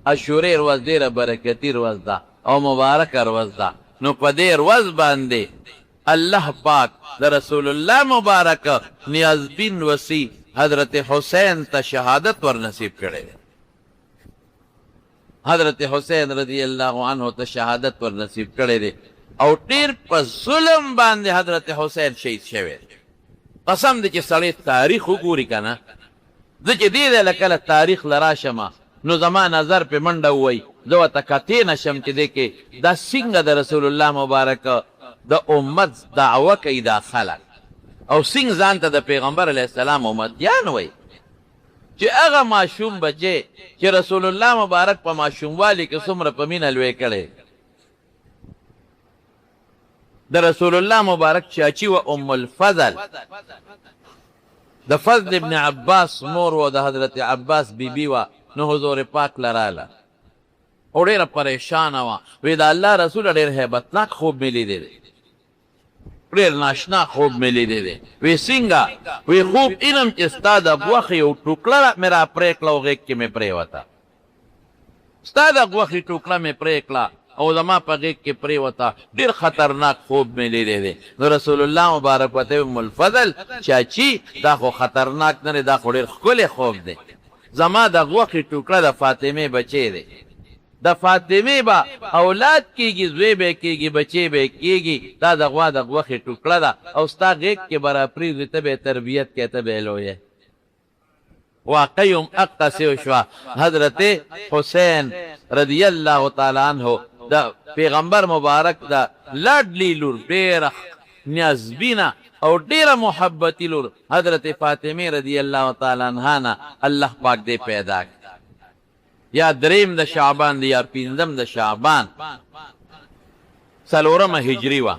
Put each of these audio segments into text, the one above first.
عاشورې ورځ ډېره برکتي ورځ ده او مبارکه ورځ ده. نو په دې ورځ باندې الله پاک د رسول الله مبارک نیازبین وسی حضرت حسین ته شهادت ور نصیب کړی. حضرت حسین رضی الله عنه ته شهادت ور نصیب کړی دی او ډېر په ظلم باندې حضرت حسین شهید شوی. قسم دی چې سړی تاریخ وګوري که نه، زه چې دې دی لکله تاریخ له راشمه نو زما نظر پې منډه ووایي، زه ورته کتې نه شم چې دی کې دا څنګه د رسول الله مبارک د امت دعوه کوي دا خلک او څنګه ځان ته د پیغمبر علیه السلام امتیان وایي چې هغه ماشوم بچی چې رسول الله مبارک په ماشوموالي کې څومره په مینه لوی کړی. د رسول الله مبارک چاچی و ام الفضل د فضل ابن عباس مور و د حضرت عباس بیبي وه. نو حضور پاک لراله او ډېره پریشانه وه. وی د الله رسول ډېر هیبتناک خوب مې لیدی دی، ډېر ناشنا خوب مې لیدی دی. وی څنګه؟ وی خوب اینم چې ستا د غوښې یو ټوکړه مې را پرې کړه او غېږ کې مې پرېوته. ستا د غوښې ټوکړه مې پرې کړه او زما په غېږ کې پرېوته. ډېر خطرناک خوب مې لیدی دی. نو رسول الله مبارک ورته ام الفضل چاچی دا خو خطرناک نه دی، دا خو ډېر ښکلی خوب دی. زما د غوښې ټوکړه د فاطمې بچی دی، د فاطمې به اولاد کېږي، زوی به کېږي، بچی به کېږي. دا د غوا د غوښې ټوکړه ده او ستا غېږ کې به راپرېږدي، ته به یې تربیت کوې، ته به یې لویې. واقعي هم اقاسې وشوه. حضرت حسین رضی الله تعالی عنه د پیغمبر مبارک د لاډلي لور، ډېره نیازبینه او ډېره محبتي لور حضرت فاطمې رضی الله تعالی عنها نه الله پاک دې پیدا کړه. یا دریم د شعبان دی یا پنځم د شعبان، څلورمه هجري وه.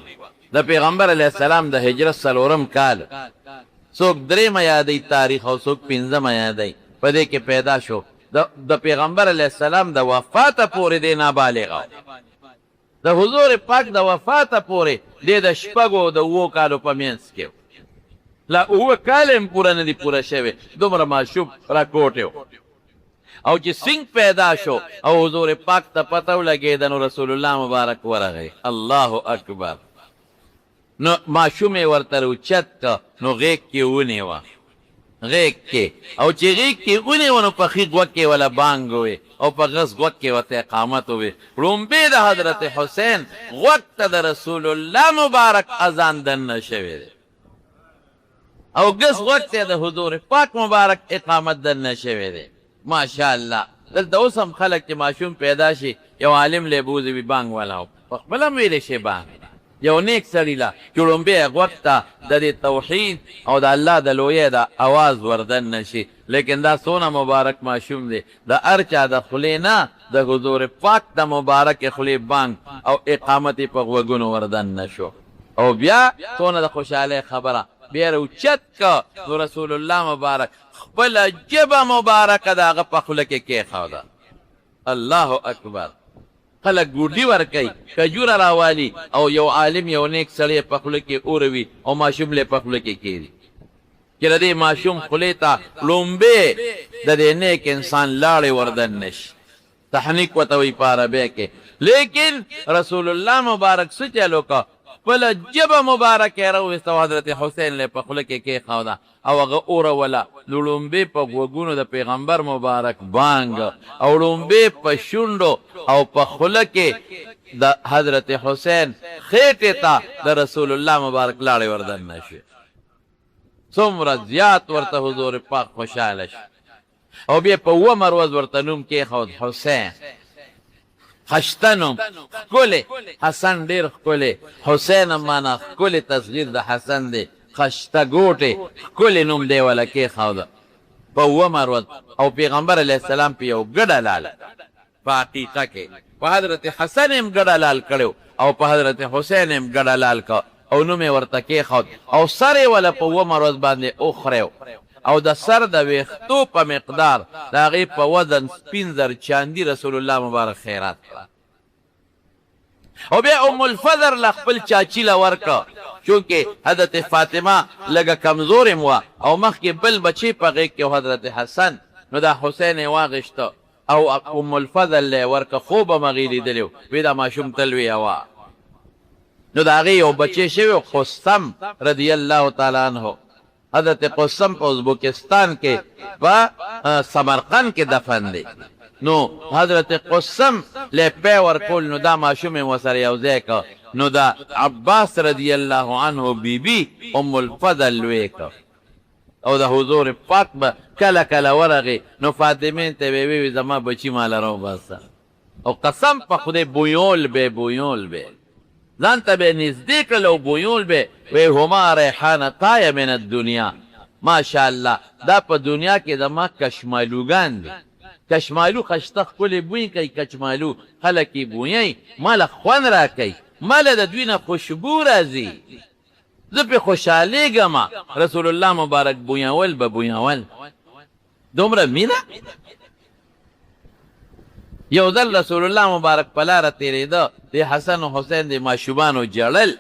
د پیغمبر علیه السلام د هجرت څلورم کال. څوک دریمه یادوي تاریخ او څوک پنځمه یادوي. په دې کې پیدا شو د پیغمبر علیه السلام د وفاته پورې دی نابالغه، د حضور پاک د وفاته پورې دی د شپږو د اوو کالو په منځ کې لا اوه کاله هم پوره نه دي پوره شوی، دومره ماشوم راکوټی و. او چې څنګه پیدا شو او حضور پاک ته پته ولګېده نو رسول الله مبارک ورغی. الله اکبر. نو ماشوم یې ورته راوچت که نو غېږ کې ونیوه، غېږ کې. او چې غېږ کې ونیوه نو په ښي غوږ کې وله بانګ ووې او په غس غوږ کې ورته اقامت ووې. ړومبې د حضرت حسین غوږ ته د رسول الله مبارک اذان دننه شوی دی او ګس غوږ ته د حضور پاک مبارک اقامت دننه شوی دی. ماشاءالله. دلته اوس هم خلک چې ماشوم پیدا شي یو عالم لی بوځي وي بانګ ولاو، په خپله هم ویلی شي بانګ. یو نیک سړي له چې ړومبی غوږ ته د دې توحید او د الله د لویۍ د اواز وردننه شي. لیکن دا څونه مبارک ماشوم دی، د هر چا د خولې نه د حضور پاک د مبارک خولې بانګ او اقامت یې په غوږونو وردننه شو. او بیا څونه د خوشحالۍ خبره بیا راوچت که نو رسول الله مبارک خپله ژبه مبارکه د هغه په خوله کې کېښوده. الله اکبر. خلک ګوډي ورکوي، کجوره راوالي او یو عالم یو نیک سړی په خوله کې اوروي او ماشوم لی په خوله کې کېږي چې د دې ماشوم خولې ته لومبې د دې نیک انسان لاړې وردننه شي. تحنیک ورته وایي په عربۍ کې. لیکن رسول الله مبارک څه چل وکړه؟ خپله ژبه مبارکه یې راوویسته او حضرت حسین لی په خوله کې کېښوده او هغه اوروله. نو ړومبې په غوږونو د پیغمبر مبارک بانګ او ړومبې په شونډو او په خوله کې د حضرت حسین خېټې ته د رسول الله مبارک لاړې وردننه شوې. څومره زیات ورته حضور پاک خوشحاله شو. او بیا په اوومه ورځ ورته نوم کېښود حسین. خشته نوم، ښکلی. حسن ډېر ښکلی. حسین هم مانا ښکلی تصغیر د حسن دی. خشته ګوټې ښکلی نوم دی وله کېښوده په اوومه ورځ. او پیغمبر علیه السلام په یو ګډه لاله په عقیقه کې په حضرت حسن هم ګډه لال کړی او په حضرت حسین هم ګډه لال که او نوم یې ورته کېښود او سر یې وله په اوومه ورځ باندې اوخری او د سر د ویښتو په مقدار د هغې په وزن 5,000 چاندي رسول الله مبارک خیرات کړه. او بیا ام الفضل له خپل چاچي له ورکړه چونکې حضرت فاطمه لږه کمزور هم وه او مخکې بل بچی په غېږ کې حضرت حسن. نو دا حسین یې واغېشته او ام الفضل له ورکه خوب مغی لیدلی وی دا ماشوم تلوی هوا نو د هغې یو بچی شوی قسم رضی الله تعالی عنه حضرت قسم په ازبکستان کې په سمرقند کې دفن دی نو حضرت قسم له پی ورکول نو دا ماشوم یې ورسره یو ځای که نو دا عباس رضی الله عنه بیبي ام الفضل لوی که او د حضور پاک به کله کله ورغې نو فاطمې ته به وی زما بچي ماله راوباسه او قسم په خدای بویول به ځان ته به نږدې کړل او بویول به وی هما ریحانتای من الدنیا ماشاءالله دا په دنیا کې زما کشمالوګان دي کشمالو خشته ښکلې بوی کوي کچمالو خلک یې بویی ماله خوند راکوي ماله د دوی نه خوشبو راځي زه پې خوشحالېږم رسول الله مبارک بویول به بویول دومره مینه یو ځل رسول الله مبارک په لاره تېرېده د حسن و حسین د ماشومانو جړل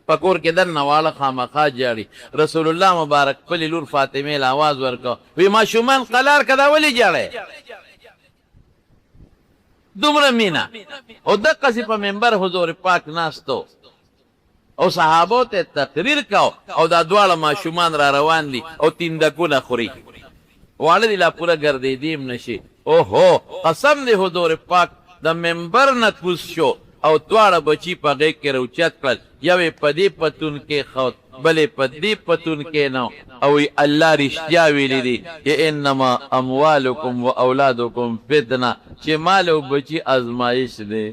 په کور کې دننه واړه خامخا جاړي رسول الله مبارک خپلې لور فاطمې له اواز ورکړه وی ماشومان قلار که دا ولې جاړی دومره مینه او دقسې په منبر حضور پاک ناستو او صحابو ته تقریر کو او دا دواړه ماشومان را روان دي او تیندکونه خوري واړه دي لا پوره ګرځېدیم نشي اوهو قسم دی حضور پاک د منبر نه کوز شو او دواړه بچي په غېږ کې راوچت کړل یو یې په دې پتون کې خوت بل یې په دې پتون کې نو او الله رښتیا ویلي دي انما اموالکم و اولادکم فتنه چې مال او بچي ازمایش دی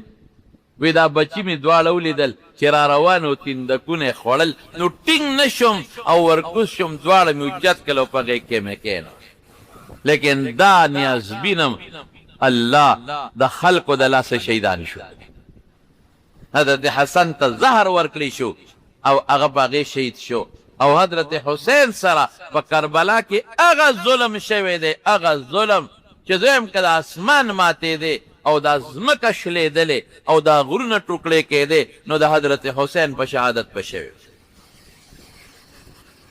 وی دا بچی می دواړه ولیدل چې را روانو تیندکونه خوړل نو ټینګ نشم او ورکوز شم دواړه مې اوچت کړل او په غېږ کې مې کېنو لیکن دا نیازبینم الله د خلقو د لاسه شهیدان شو حضرت حسن ته زهر ورکړی شو او هغه په هغې شهید شو او حضرت حسین سره په کربلا کې هغه ظلم شوی دی هغه ظلم چې دویم که د اسمان ماتېدی او دا ځمکه شلېدلې او دا غرونه ټوکړې کېدې نو د حضرت حسین په شهادت په شوی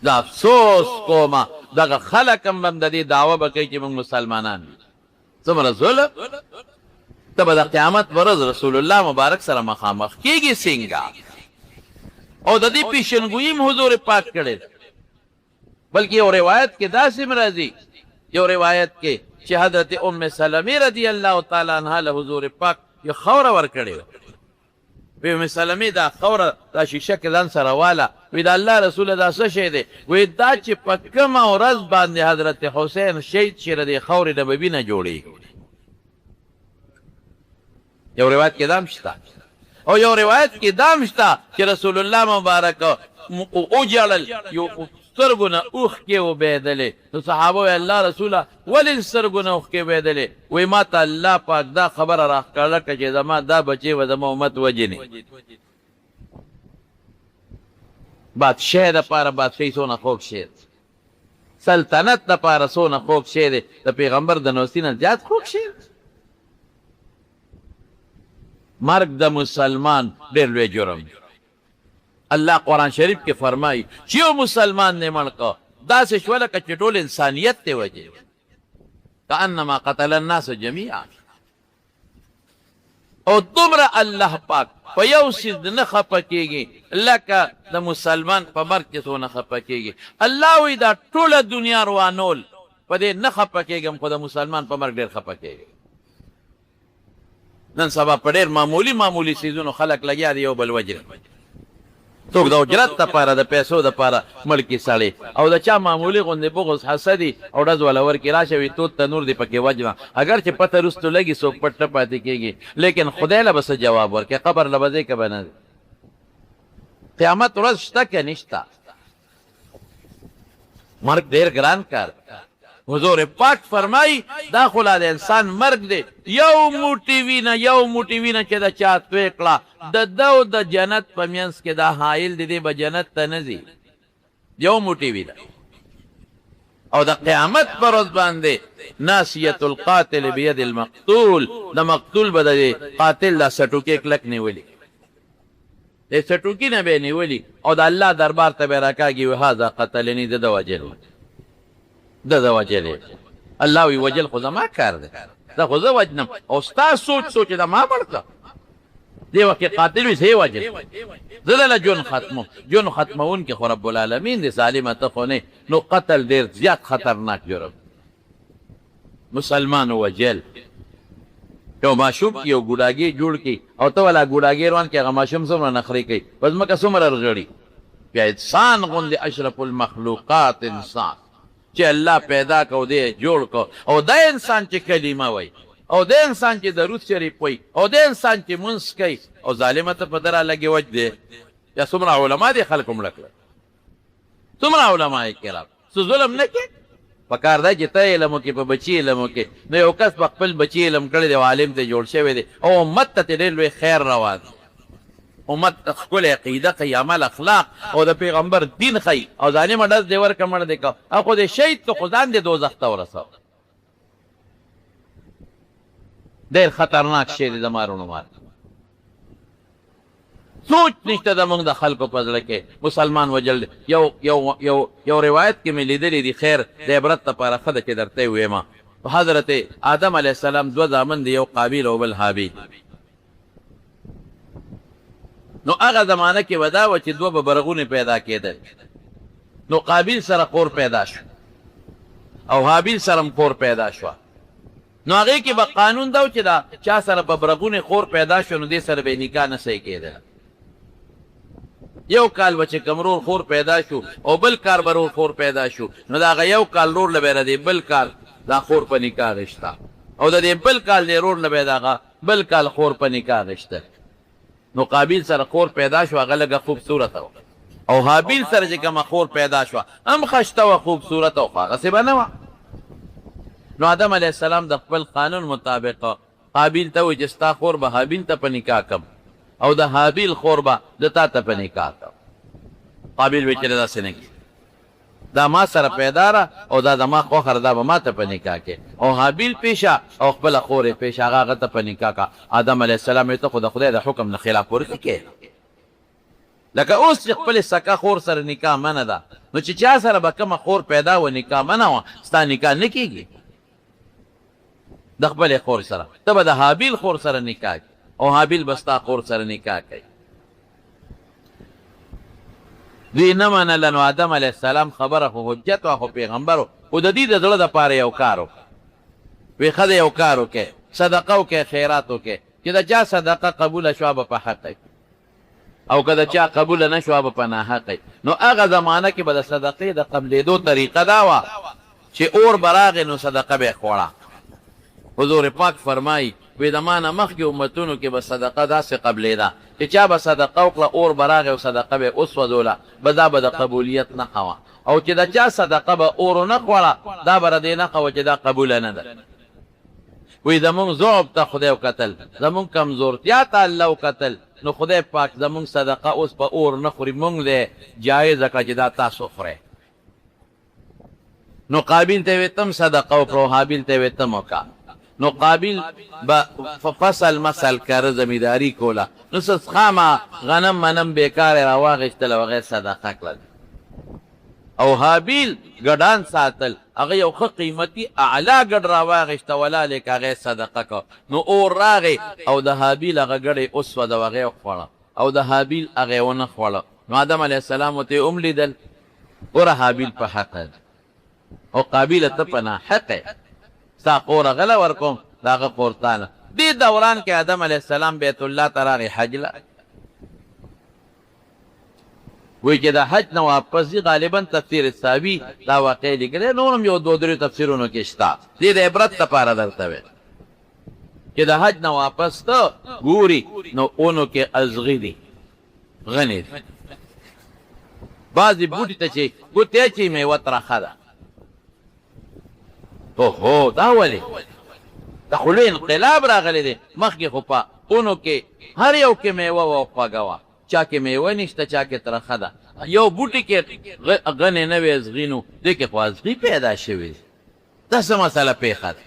دا افسوس کومه دغه خلک هم د دې دعوه به کوي چې موږ مسلمانان یو څومره ظلم ته به د قیامت ورځ رسول الله مبارک سره مخامخ کېږي څنګه او د دې پیشنګویي هم حضور پاک کړی بلکې یو روایت کې داسې هم راځي یو روایت کې چې حضرت ام سلمې رضی الله تعالی عنها له حضور پاک یو خوره ورکړې وه وی ام سلمې دا خوره دا شیشه کې ځان سره واله وی د الله رسوله دا څه شی دی وی دا چې په کومه ورځ باندې حضرت حسین شهید شي د دې خورې نه به وینه جوړېږي یو روایت کې دام شته او یو روایت کې دام شته چې رسول الله مبارک وجړل یو سترګو نه اوښکې وبهېدلې نو صحابه وی الله رسوله ولې سترګو نه اوښکې وبهېدلې وی ما ته الله پاک دا خبره راښکاره کړه چې زما دا بچې به زما امت وجنې بادشاه دپاره بادشاهي څونه خوږ شی دی سلطنت دپاره څونه خوږ شی دی د پیغمبر د نوستي نه زیات خوږ شی دی مرګ د مسلمان ډېر لوی جرم الله قرآن شریف کې فرمایي چې یو مسلمان نه مړ که داسې شوه لکه چې ټول انسانیت ته وجې کانما قتل الناس جمیعا او دومره الله پاک په یو څیز نه خفه کېږي لکه د مسلمان په مرګ چې څونه خفه کېږي الله وایي دا ټوله دنیا روانول په دې نه خفه کېږم خو د مسلمان په مرګ ډېر خفه کېږي نن سبا په ډېر معمولي څیزونو خلک لګیا دي یو بل وجري څوک د اجرت دپاره د پیسو دپاره مړ کي سړی او د چا معمولي غوندې بغض حسدي او ډز والا ورکې راشه وي تود تنور دې پکې وجمه اگر چې پته رستو لګي څوک پټ نه پاتې کېږي لیکن خدای له به څه جواب ورکړي قبر له به ځای که به نه دی قیامت ورځ شته که نشته مرګ ډېر ګران کار حضور پاک فرمای دا خو لا د انسان مرګ دی یو موټی وینه چې د چا توی کړه د ده او د جنت په منځ کې دا حایل دی دی به جنت ته نه ځي یو موټی وینه او د قیامت پر ورځ باندې ناسیت القاتل بید المقتول د مقتول به د قاتل دا سټوکې کلک نیولي د سټوکي نه به یې نیولي او د الله دربار ته به یې راکاږي وي هذا قتلني د ده وجل د وجلې الله وی وجل خو زما کار دی زه خو زه وجنم او ستا سوچ دا ما مړ کړه دې وخت کې قاتل وي زه وجل زه دله ژوند ختمونکي خو رب العالمین دې ظالمه ته خو نه نو قتل ډېر زیات خطرناک جرم مسلمان وجل یو ماشوم کې یو ګوډاګي جوړ کړي او ته والا ګوډاګي روان کې هغه ماشوم څومره نخرې کوي په ځمکه څومره رغړي بیا انسان غوندې اشرف المخلوقات انسان چې الله پیدا کو دی جوړ کو او دا انسان چې کلمه وای او دا انسان چې درود شریف وای او دا انسان چې منځ کوي او ظالمه ته په دره لګي وج دی یا څومره علما دي خلک مړه کړه څومره علما کرام څه ظلم نه کوي پکار دا چې ته علم وکړې په بچي علم وکړې نو یو کس په خپل بچي علم کړی دی او عالم ته جوړ شوی دی او امت ته ډېر لوی خیر روان امت ښکلې عقیده کوي عمل اخلاق او د پیغمبر دین ښیي او ظالمه ډز دې ورکړه مړه دې که او خو دې شهید که خو ځان دې دوزخ ته ورسوه ډېر خطرناک شی دی زما رونمار سوچ نشته زموږ د خلکو په زړه کې مسلمان وجل یو روایت کې مې لیدلی دي خیر د عبرت دپاره ښه ده چې درته یې ویمه حضرت آدم علیه السلام دوه زامن دي یو قابیل او بل حابیل نو هغه زمانه کې به دا وه چې دوه به برغونې پیدا کېدل نو قابیل سره خور پیدا شو او حابیل سره هم خور پیدا شوه نو هغې کې به قانون دا و چې دا چا سره به برغونې خور پیدا شو نو دې سره به نکاح نه صحیح کېدله یو کال به چې کوم رور خور پیدا شو او بل کار به رور خور پیدا شو نو د هغه یو کال رور له به د بل کال دا خور په نکاح غشته او د دې بل کال د رور له به د هغه بل کال خور په نکاح غشته نو قابیل سره خور پیدا شو هغه لږه خوبصورته وه او حابیل سره چې کومه خور پیدا شوه هم ښشته وه خوبصورته وه خو هغسې به نه وه نو آدم علیه السلام د خپل قانون مطابق قابیل ته وایي چې ستا خور به حابیل ته په نکاح کم او د حابیل خور به د تا ته په نکاح کم قابیل وایي چې داسې نه کړي دا ما سره پیدا را او دا زما خوښه دا به ما ته په نکاح کې او حابیل پیشه او خپله خور یې پیشه هغه هغه ته په نکاح کا آدم علیه السلام یې ته خو د خدای د حکم نه خلاف ورکړې کې لکه اوس چې خپلې سکه خور سره نکاح منه ده نو چې چا سره به کومه خور پیدا و نکاح منه وه ستا نکاح نه کېږي د خپلې خور سره ته به د حابیل خور سره نکاح کوي او حابیل به ستا خور سره نکاح کوي دوی نه منله نو آدم علیه السلام خبره خو حجت وه خو پیغمبر و خو د دې د زړه دپاره یو کار وکړه وی ښه د یو کار وکړئ صدقه وکړئ خیرات وکړئ چې د چا صدقه قبوله شوه به په حقه او که د چا قبوله نه شوه به په ناحقه نو هغه زمانه کې به د صدقې د قبلېدو طریقه دا وه چې اور به راغې نو صدقه به یې خوړه حضور پاک فرمایي وی د ما نه مخکې امتونو کې به صدقه داسې قبلېده چې چا به صدقه وکړه اور به راغی او صدقه به یې وسوځوله به دا به د قبولیت نښه وه او چې د چا صدقه به اور ونه خوړه دا به د دې نښه وه چې دا قبوله نه ده وی زمونږ ضعف ته خدای وکتل زمونږ کمزورتیا ته الله وکتل نو خدای پاک زمونږ صدقه اوس په اور نه خوري مونږ دی جایزه کړه چې دا تاسو خورئ نو قابیل ته یې تم صدقه وکړه او حابیل ته یې تم وکړه نو قابیل به فصل مسل کاره زمینداری کوله نو څه خامه غنم منم بیکار یې راواخېستل او هغه یې صدقه کړل او حابیل ګډان ساتل هغه یو ښه قیمتي اعلی ګډ راواخېسته ولالک هغه یې صدقه کړه نو اور راغی او د حابیل هغه ګډ یې وسوځه او هغه یې وخوړه او د حابیل هغه یې ونه خوړه نو آدم علیه السلام ورته یې لیدل ګوره حابیل په حقه او قابیله ته په ناحقه ستا خور غله ورکوم د هغه خور تا نه دې دوران کې آدم علیه السلام بیت الله ته راغی حج له وایي چې د حج نه واپس ځي غالبا تفسیر ساوي دا واقع لیکلی نور هم یو دوه درې تفسیرونو کې شته دې د عبرت دپاره درته ویل چې د حج نه واپس ته ګوري نو اونو کې ازغي دي غني دي بعضې بوټي ته چې ګوتې اچوي میوه ترخه ده اوهو دا ولې دا خو لوی انقلاب راغلی دی مخکې خو په اونو کې هر یو کې میوه وه او خوږه وه چا کې میوه نشته چا کې ترخه ده یو بوټي کې غنې نه وې ازغي نو دې کې خو ازغي پیدا شوي دا څه مسله پېښه ده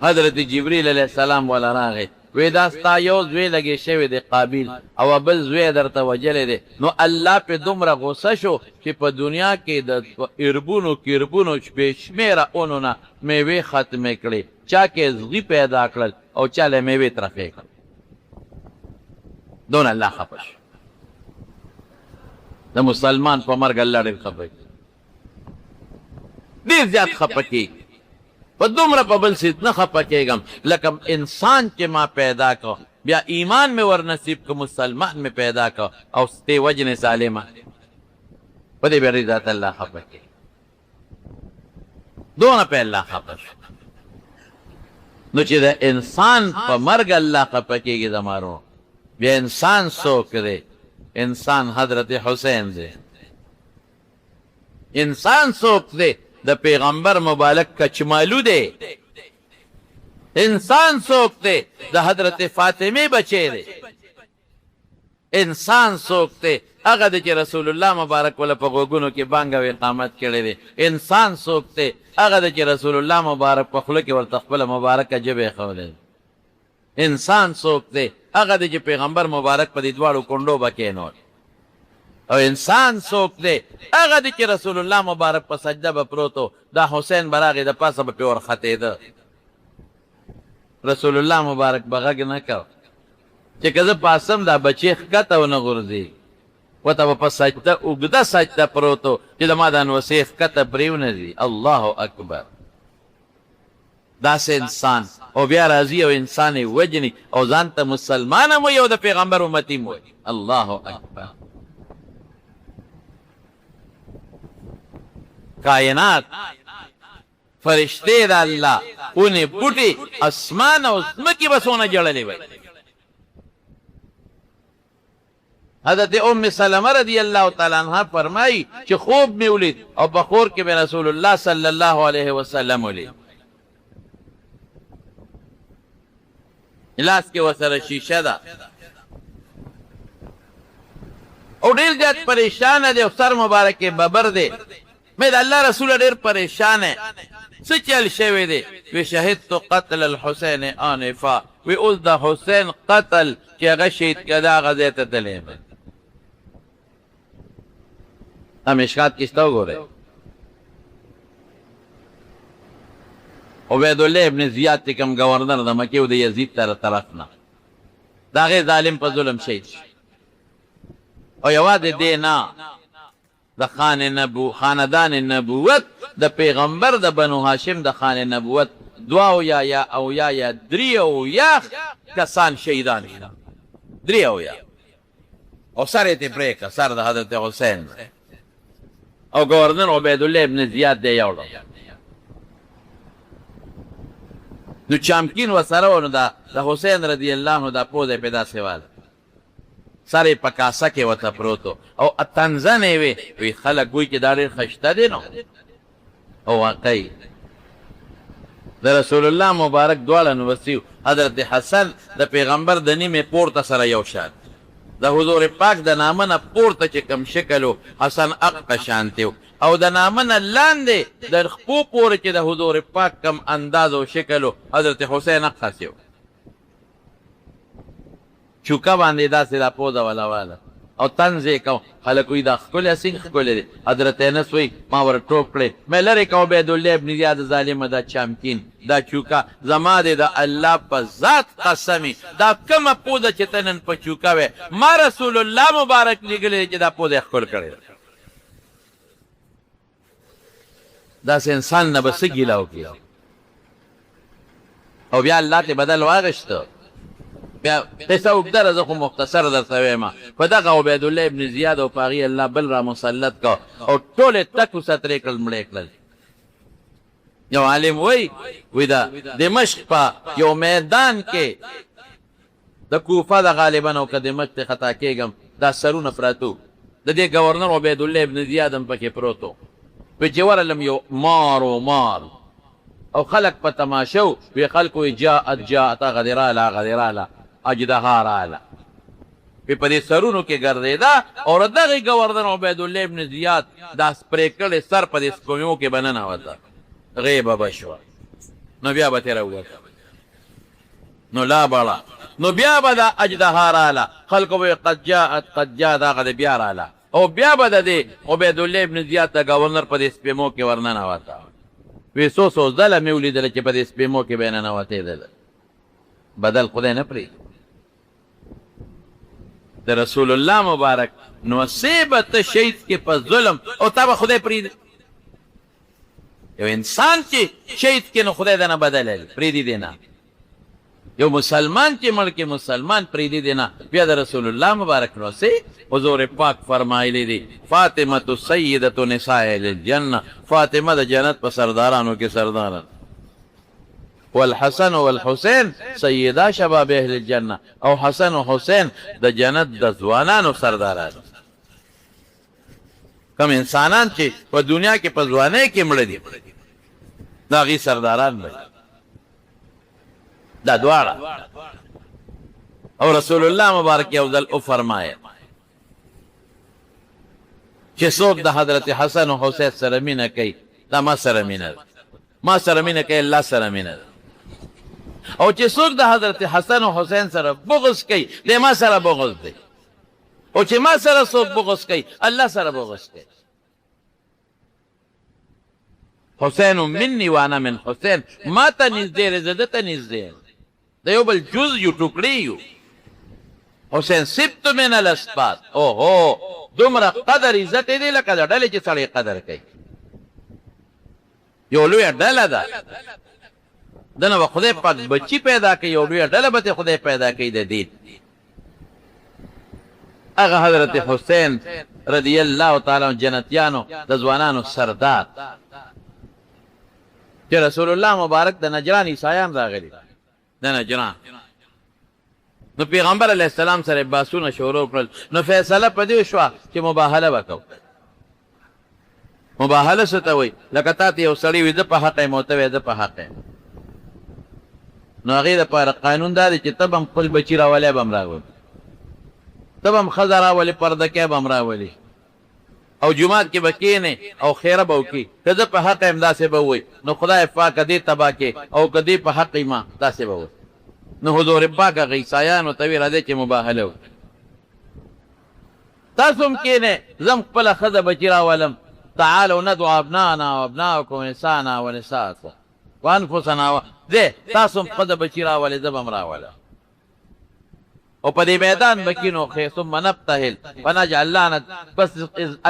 حضرت جبریل علیه السلام والا راغی وی دا ستا یو زوی لګې شوی دی قابیل او بل زوی درته وجلی دی نو الله پې دومره غصه شو چې په دنیا کې د اربونو کربونو شپې شمېره اونو نه میوې ختمې کړې چا کې زغي پیدا کړل او چا له میوې ترفې کړل دون الله خفه شو د مسلمان په مرګ الله ډېر خفه کېږي ډېر زیات خفه کېږي په دومره په بل څیز نه خفه کېږم لکه انسان چې ما پیدا کو بیا ایمان مې ور نصیب که مسلمان مې پیدا کو او ستې وجنې سالمه په دې بیا ذات الله خفه کېږي دونه په الله خفه شو نو چې د انسان په مرګ الله خفه کېږي زمارو بیا انسان څوک دی انسان حضرت حسین دی انسان څوک دی د پیغمبر مبارک کچمالو دی انسان څوک دی د حضرت فاطمه بچی دی انسان څوک دی هغه دی چې رسول الله مبارک ولا په غوږونو کې بانګ او اقامت کړی دی انسان څوک دی هغه دی چې رسول الله مبارک په خوله کې ورته خپله مبارکه ژبه ایښولی انسان څوک دی هغه دی چې پیغمبر مبارک په دې دواړو کونډو به کېنول او انسان څوک دی هغه دی چې رسول الله مبارک په سجده به پروت و دا حسین به راغی د پاسه به پې ورختېده رسول الله مبارک به غږ نه کو چې که زه پاسم دا بچی ښکته ونه غورځېږي ورته به په سجده اوږده سجده پروت و چې د ما دا نوسې ښکته پرېونه ځي الله اکبر داسې انسان او بیا راځي او انسان یې وجني او ځان ته مسلمان هم وایي او د پیغمبر امتي هم وایي الله اکبر کائنات فرشتے دا اللہ انہیں بوٹی اسمان او ځمکې به څونه جړلې وای حضرت ام سلمہ رضی اللہ تعالی عنہ فرمائی چې خوب می ولید او په خور کې به رسول الله صلی الله علیه وسلم ولید لاس کې ورسره شیشه ده او ډېر زیات پریشانه دی او سر مبارک یې ببر دی مې د الله رسول ډېر پریشان دی څه چل شوی دی وی شهدت قتل الحسین آنفا وی اوس د حسین قتل چې هغه شهید کړه هغه ځای ته تللی یم دا مشکات کې شته وګورئ عبیدالله ابن زیاد چې کوم گورنر د مکې و د یزید طرف نه د هغې ظالم په ظلم شهید شو او یوازې دې نه د خاندان نبوت د پیغمبر د بنو هاشم د خان نبوت دوه یا درې اویا کسان شهیدان شول درې اویا او سر یې ترې پرې کړه سر د حضرت حسین او گورنر عبیدالله ابن زیاد دی یوړه نو چامکین ورسره و نو د حسین رضی الله عنه دا پوزه پیدا سواله سر یې په کاسه کې ورته پروت او تنزنې وی خلک وایي چې دا ډېر ښایسته دی نو او واقعي د رسول الله مبارک دواړه نوسي حضرت حسن د پیغمبر د نیمې پورته سره یو شان د حضور پاک د نامه نه پورته چې کوم شکل و حسن اقه شانتې و او د نامه نه لاندې د خپو پورې چې د حضور پاک کم انداز او شکل و حضرت حسین اقاسې و چوکه باندې داسې دا پوزه ولاواله او طنز یې کو خلک وایي دا ښکلی سینګ ښکلی دی حضرت انس وایي ما ور ټوپ کړی مې لرې که عبیدالله ابن زیاد ظالمه دا چامکین دا چوکه زما دی د الله په ذات قسمي دا کومه پوزه چې ته نن په چوکه وې ما رسول الله مبارک لیږلی دی چې دا پوزه یې ښکل کړی ده داسې انسان نه به څه ګیله وکړي او بیا الله ته بدل واغېسته بیا قصه اوږده ده زه خو مختصر درته وایم په دغه عبیدالله ابن زیاد او په هغې الله بل را مسلط کو او ټول یې تک وسطرې کړل مړې کړل یو عالم وایي د دمشق په یو میدان کې د کوفه د غالبا او که دمشق ته خطا کېږم دا سرونه پراته د دې ګورنر عبیدالله ابن زیاد هم پکې پروت و په چې ورلم یو مار او خلق په تماشه و وی خلق وی جاءت هغه راله اجدها راله په دې سرونو کې ګرځېده او دغې ګورنر عبیدالله ابن زیاد دا سپرې کړی سر په دې سپومیو کې به ننوته غیبه به شوه نو بیا به ترې ووته نو لا بړه نو بیا به دا اجدها راله خلکو به قد جاء دغه د بیا راله او بیا به د دې عبیدالله ابن زیاد د ګورنر په دې سپېمو کې ورننوته وی څو ځله مې ولیدله چې په دې سپېمو کې به یې ننوتېدله بدل خدای نه پرېږدي د رسول الله مبارک نو سیبه ته شهید کې په ظلم او تا به خدای پرېږدي یو انسان چې شهید کې نو خدای دنه بدلوي پرېږدي دی نه یو مسلمان چې مړ کې مسلمان پرېږدي دی نه بیا د رسول الله مبارک نو سي حضور پاک فرمایلی دی فاطمه سیدة نساء الجنه فاطمه د جنت په سردارانو کې سرداران والحسن والحسین سیدا شباب اهل الجنه او حسن و حسین د جنت د ځوانانو سرداران کم انسانان چې په دنیا کې په ځوانۍ کې مړه دي د هغې سرداران به دا دواړه او رسول الله مبارک یو ځل وفرمایل چې څوک د حضرت حسن و حسین سره مینه کوي دا ما سره مینه ده ما سره مینه کوي الله سره مینه ده او چې څوک د حضرت حسن و حسین سره بغض کوي د ما سره بغض دی او چې ما سره څوک بغض کوي الله سره بغض کوي حسین مني وانا من حسین ما ته نږدې دی زه ده ته نږدې د یو بل جز یو ټوکړې یو حسین سبت من الاسباط اوهو دومره قدر عزت دی لکه د ډلې چې سړی قدر کوي یو لویه ډله ده دنه به خدای پاک بچی پیدا کوي یو لویه ډله به خدای پیدا کوي د دین هغه حضرت حسین رضی الله تعالی عنہ جنتیانو د ځوانانو سردار چې رسول الله مبارک د نجران عیسایان راغلي د نجران نو پیغمبر علیه السلام سره باسونه شروع کړل نو فیصله په دې شوه چې مباهله وکړو مباهله څه ته وایي لکه تا ته یو سړی وي زه په حق یم او ته وایې زه په حق یم نو هغې دپاره قانون دا دی چې ته به هم خپل بچي راولې به هم راولي ته به هم ښځه راولې پردکی به هم راولي او جومات کې به کښېنې او خیره به وکړي که زه په حق یم داسې به ووایي نو خدای پاکه دې تباه کې او که دې په حق یما داسې به وایي نو حضور پاک هغه عیسایانو ته ویې راځئ چې مباهله وکړي تاسو هم کښېنئ زه هم خپله ښځه بچي راولم تعالوا ندعو ابناءنا وابناءكم ونساءنا ونساءكم وانفسنا دې تاسو هم ښځه بچي راولئ زه به هم راولم او په دې میدان به کښېنو ثم نبتهل فنجعل لعنت بس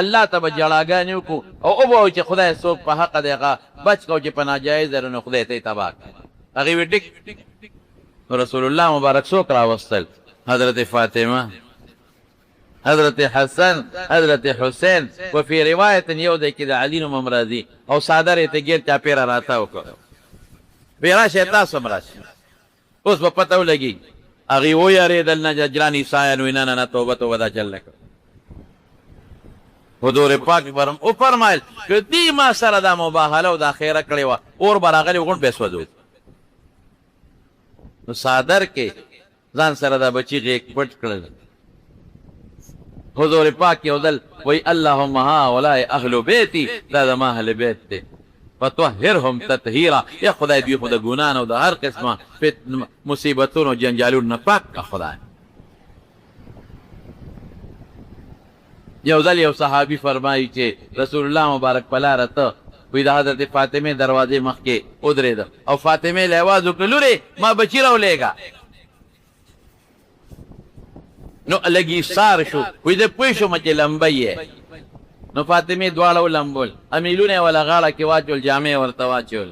الله ته به جړاګانې وکړو او وبه چې خدای څوک په حقه دی هغه بچ کړو چې په ناجایز دی نو خدای ته یې تباه کړه هغې وی ټیک رسول الله مبارک څوک راوستل حضرت فاطمه حضرت حسن حضرت حسین و فی روایت یو دی کې د علي نوم هم راځي او څادر یې ته ګیر چاپېره راتاو کړو وی راشئ تاسو هم راشئ اوس به پته ولګي هغې ویارېدل نه نجران عیسایان وی نه نه نه توبه توبه دا چل نه کړو حضور پاک وفرمایل که دې ما سره دا مباهله او دا خیره کړې وه اور به راغلی وغونډ به یې سوځو نو څادر کې ځان سره دا بچي غېږ پټ کړل حضور پاک یو ځل وی اللهم هؤلاء اهل بیتی دا زما اهل بیت دی فطهرهم تطهیرا یا خدای دوی خو د ګناه نه او د هر قسمه مصیبتونو جنجالونو نه پاک که خدای یو ځل یو صحابي فرمایي چې رسول الله مبارک په لاره ته وی د حضرت فاطمې دروازې مخکې ودرېده او فاطمې له اواز وکړه لورې ما بچي راولېږه نو لږ سار شو وی زه پوه شوم چې لمبی یې نو فاطمې دواړه ولمبول امیلونه یې وله غاړه کې واچول جامې یې ورته واچول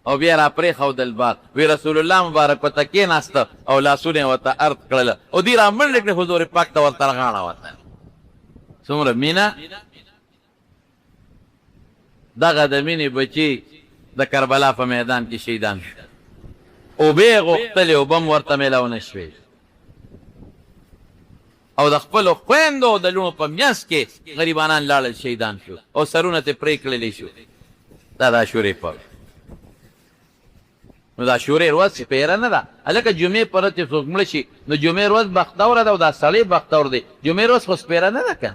او بیا را پرېښودل بار وی رسول الله مبارک ورته کېناسته او لاسونه یې ورته ارد کړله او دوی را منډې کړې حضور پاک ته ورته غاړه ورته څومره مینه دغه د مینې بچي د کربلا په میدان کې شهیدان شو اوبه یې غوښتلې اوبه هم ورته میلاو نه شوې او د خپلو خویندو او د لوڼو په میانځ کې غریبانان لاړل شهیدان شو او سرونه ترې پرې کړلی شو دا د عاشورې په نو د عاشورې ورځ سپېره نه ده هلکه جمعې په ورځ چې څوک مړه شي نو جمعې ورځ بختوره ده او دا سړی بختور دی جمعې ورځ خو سپېره نه ده که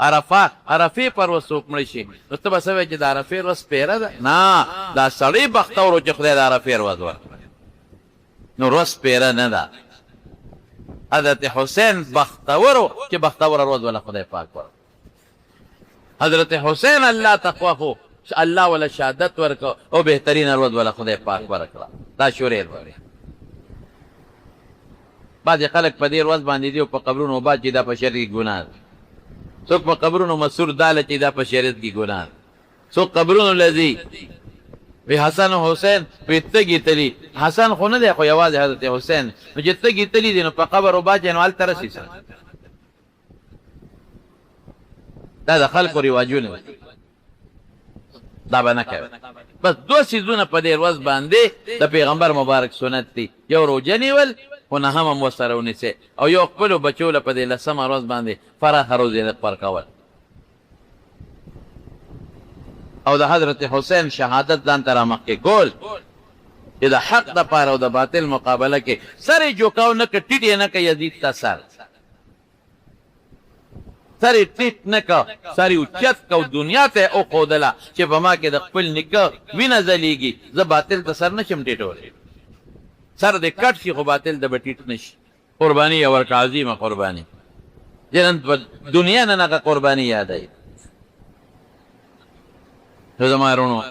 عرفې پر ورځ څوک مړه شي نو ته به څه وایې چې د عرفې ورځ سپېره ده نه دا سړی بختور و چې خدای د عرفې ورځ ورکړه نو ورځ پیره نه ده. حضرت حسین بختور چې بختور ورځ ولا خدای پاک ورکړه. حضرت حسین الله تقوا خو الله ولا شهادت ورکړه او بهترین ورځ ولا خدای پاک ورکړه. دا شورې ورکړه. بعضې خلک په دې ورځ باندې دي او په قبرونو وباد چې دا په شریعت کې ګناه ده. څوک په قبرونو مسور داله چې دا په شریعت کې ګناه ده. څوک قبرونو لذي وی حسن و حسین وی تګي تلي. حسن خو نه دی خو یوازې حضرت حسین. نو چې تګي تلي دي نو په قبر وباد نو هلته رسي سره. دا د خلکو رواجونه دا به نه کوي. بس دوه څیزونه په دې ورځ باندې د پیغمبر مبارک سنت دي. یو روژه نیول خو نه هم ورسره ونیسئ او یو خپلو بچو له په دې 10مه ورځ باندې پراخه روزې ورکول او د حضرت حسین شهادت ځان ته رامخکې کول چې د حق دپاره او د باطل مقابله کې سر یې جوکاو نه که ټیټ یې نه که یزید ته سر یې ټیټ نه که سر یې اوچت که او دنیا ته یې وښودله چې په ما کې د خپل نیکه وینه ځلیږي زه باطل ته سر نشم ټیټولی. سر دې کټ شي خو باطل د به ټیټ نه شي. قرباني یې ورکړه عظیمه قرباني. نن په دنیا نه هغه قرباني یادوي. نو زما وروڼو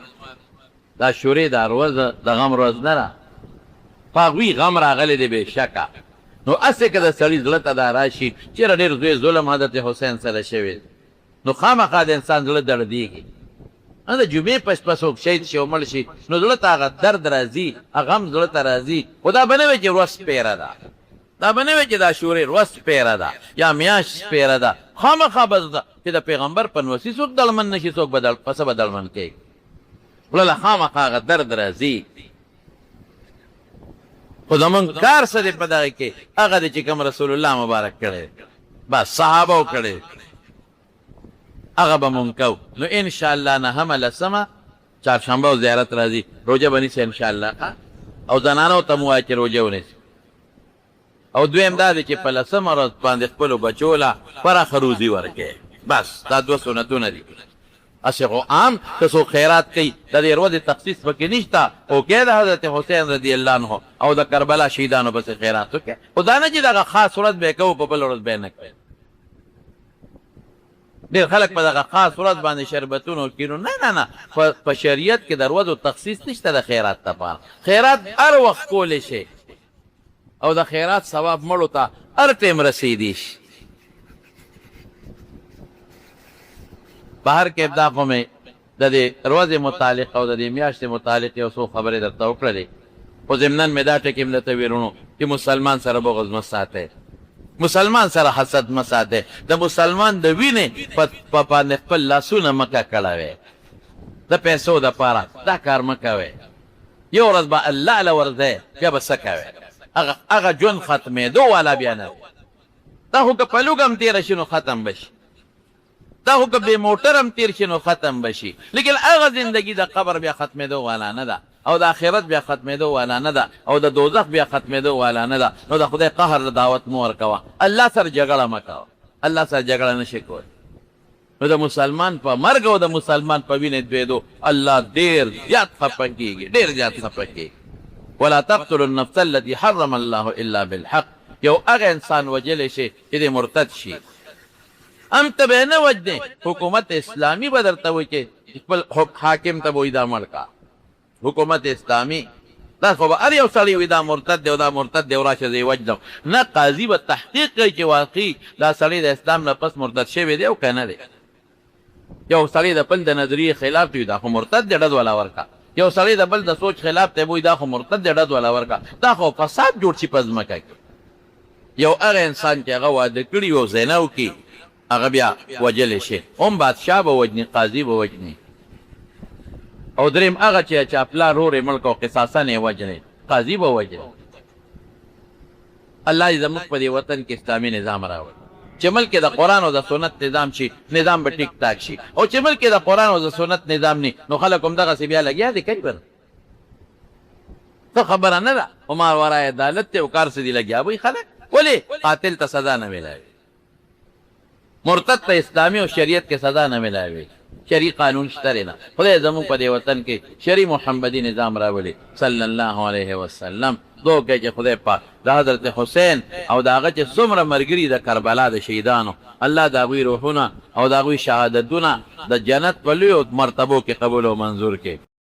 دا شورې دا ورځ د غم ورځ نه ده. په هغوی غم راغلی دی بېشکه. نو هسې که د سړي زړه ته دا راشي چېرې ډېر زوی ظلم حضرت حسین سره شوی نو خامخا د انسان زړه دردېږي. د جمعې پس په څوک شهید شي او مړ شي نو زړه ته هغه درد راځي هغه غم زړه ته راځي. خو دا به نه وي چې ورځ سپېره ده. دا به نه وي چې دا شورې ورځ سپېره ده یا میاشت سپېره ده. خامخا بس ده چې د پیغمبر په نوسي څوک دړمن نه شي څوک به پسه به دړمن کوي. خوله له خامخا هغه درد راځي. خو زمونږ کار څه دی په دغه کې هغه دی چې کوم رسول الله مبارک کړی بس صحابو کړی هغه به مونږ کوو. نو انشاءالله نهمه لسمه چهارشنبه او زیارت راځي. روژه به نیسئ انشاءالله او زنانو ته مو وایه چې روژه ونیسي. او دویم دا دی چې په 10مه ورځ باندې خپلو بچو له پراخه روزي ورکړئ. بس دا دوه سنتونه دي. هسې خو عام که څوک خیرات کوي د دې ورځې تخصیص پکې نشته. اوکې د حضرت حسین رضی الله عنه او د کربلا شهیدانو پسې خیرات وکړئ. خو دا نه چې دغه خاص ورځ به یې کوو په بله ورځ به یې نه کوئ. ډېر خلک په دغه خاص ورځ باندې شربتونه کینو. نه نه نه په شریعت کې د ورځو تخصیص نشته د خیرات لپاره. خیرات هر وخت کولی شي او د خیرات ثواب مړو ته هر ټیم رسیدی شي. بهر کې ابدا خو مې د دې ورځې متعلق او د دې میاشتې متعلق یو څو خبرې درته وکړلې. خو ضمناً مې دا ټکي هم درته ویرونو چې مسلمان سره بغض مه ساتئ. مسلمان سره حسد مه ساتئ. د مسلمان د وینې په باندې خپل لاسونه مه ککړوئ د پیسو دپاره. دا کار مه کوئ. یو ورځ به الله له ورځئ بیا به څه کوئ. هغه ژوند ختمېدو والا بیا نه وي. دا خو که په لوږ هم تېره شي نو ختم به شي. دا خو که بې موټر هم تېر شي نو ختم به شي. لیکن هغه زندګي د قبر بیا ختمېدو والا نه ده او د آخرت بیا ختمېدو والا نه ده او د دوزخ بیا ختمېدو والا نه ده. نو د خدای قهر د دعوت مه ورکوه. الله سره جګړه مه کوه. الله سره جګړه نه شي کولی. نو د مسلمان په مرګ او د مسلمان په وینې تویېدو الله ډېر زیات خفه کېږي. ډېر زیات خفه کېږي. ولا تقتلوا النفس التي حرم الله الا بالحق. یو هغه انسان وجلی شي چې د مرتد شي. هم ته به یې نه وجنې. حکومت اسلامي به درته وایي چې خپل حاکم ته به وایي دا مړ کا. حکومت اسلامي دا خو به هر یو سړی وایي دا مرتد دی او دا مرتد دی او راشه زه یې وجنم. نه قاضي به تحقیق کوي چې واقعي دا سړی د اسلام نه پس مرتد شوی دی او که نه دی. یو سړی د بل د نظریې خلاف دی دا خو مرتد دی ډډ والا ورکه. یو سړی د بل د سوچ خلاف دی وایي دا خو مرتد دی ډډ والا ورکه. دا خو فساد جوړ شي په ځمکه کې. یو هغه انسان چې هغه واده کړي او زنا وکړي هغه بیا وجلی شي. هم بادشاه به وجني قاضي به وجني. او دریم هغه چې چا پلار ورور یې مړ کړ قصاصاً یې وجني قاضي به وجني. الله دې زموږ په دې وطن کې اسلامي نظام راوړي چې ملک د قرآن او د سنت نظام شي. نظام به ټیک ټاک شي. او چې ملک د قرآن او د سنت نظام نه نو خلک هم دغسې بیا لګیا دي کوي. څه خبره نه ده. عمر ورای عدالت دی او کار څه دي لګیا وي خلک. ولې قاتل ته سزا نه میلاوي. مرتد ته اسلامي او شریعت کې سزا نه میلاوي. شری قانون شته نه خدای زموږ په دې وطن کې شری محمدي نظام راولي صلی الله علیه وسلم دو کې چې خدای پاک د حضرت حسین او د هغه چې څومره ملګري د کربلا د شهیدانو الله د هغوی روحونه او د هغوی شهادتونه د جنت په لویو مرتبو کې قبول او منظور کړي